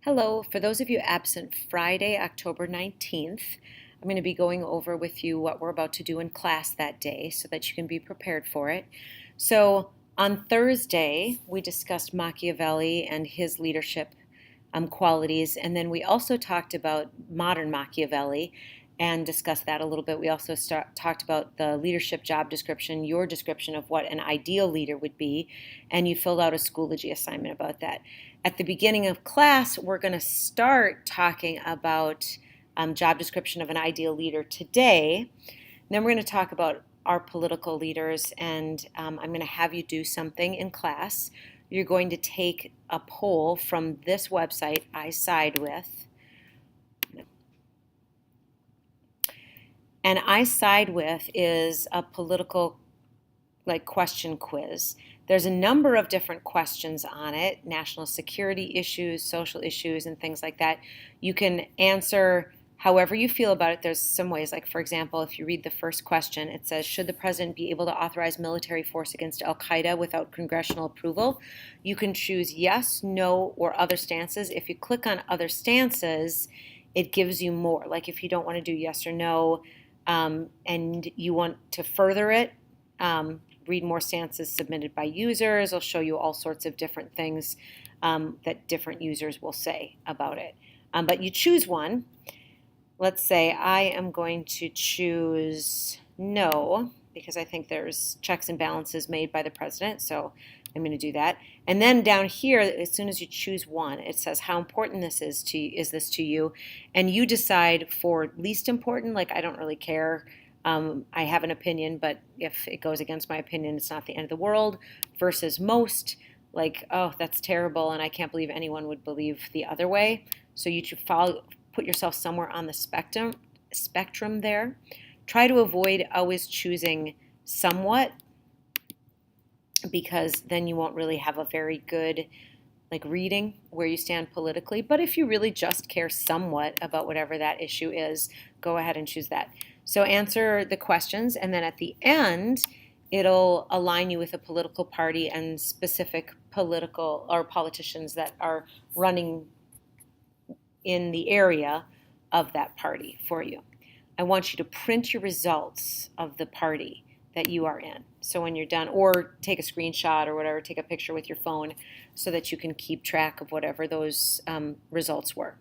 Hello, for those of you absent Friday, October 19th, I'm going to be going over with you what we're about to do in class that day so that you can be prepared for it. So, on Thursday, we discussed Machiavelli and his leadership qualities, and then we also talked about modern Machiavelli and discussed that a little bit. We also talked about the leadership job description, your description of what an ideal leader would be, and you filled out a Schoology assignment about that. At the beginning of class, we're going to start talking about job description of an ideal leader today. Then we're going to talk about our political leaders, and I'm going to have you do something in class. You're going to take a poll from this website, I Side With. And I Side With is a political question quiz. There's a number of different questions on it, national security issues, social issues, and things like that. You can answer however you feel about it. There's some ways, like for example, if you read the first question, it says, should the president be able to authorize military force against Al-Qaeda without congressional approval? You can choose yes, no, or other stances. If you click on other stances, it gives you more. Like if you don't want to do yes or no, and you want to further it, read more stances submitted by users. I'll show you all sorts of different things that different users will say about it. But you choose one. Let's say I am going to choose no, because I think there's checks and balances made by the president, so I'm going to do that. And then down here, as soon as you choose one, it says how important this is this to you, and you decide for least important, like I don't really care. I have an opinion, but if it goes against my opinion, it's not the end of the world, versus most, like, oh, that's terrible, and I can't believe anyone would believe the other way. So you should put yourself somewhere on the spectrum there. Try to avoid always choosing somewhat, because then you won't really have a very good reading where you stand politically. But if you really just care somewhat about whatever that issue is, go ahead and choose that. So answer the questions, and then at the end, it'll align you with a political party and specific political or politicians that are running in the area of that party for you. I want you to print your results of the party that you are in. So when you're done, or take a screenshot or whatever, take a picture with your phone so that you can keep track of whatever those results were.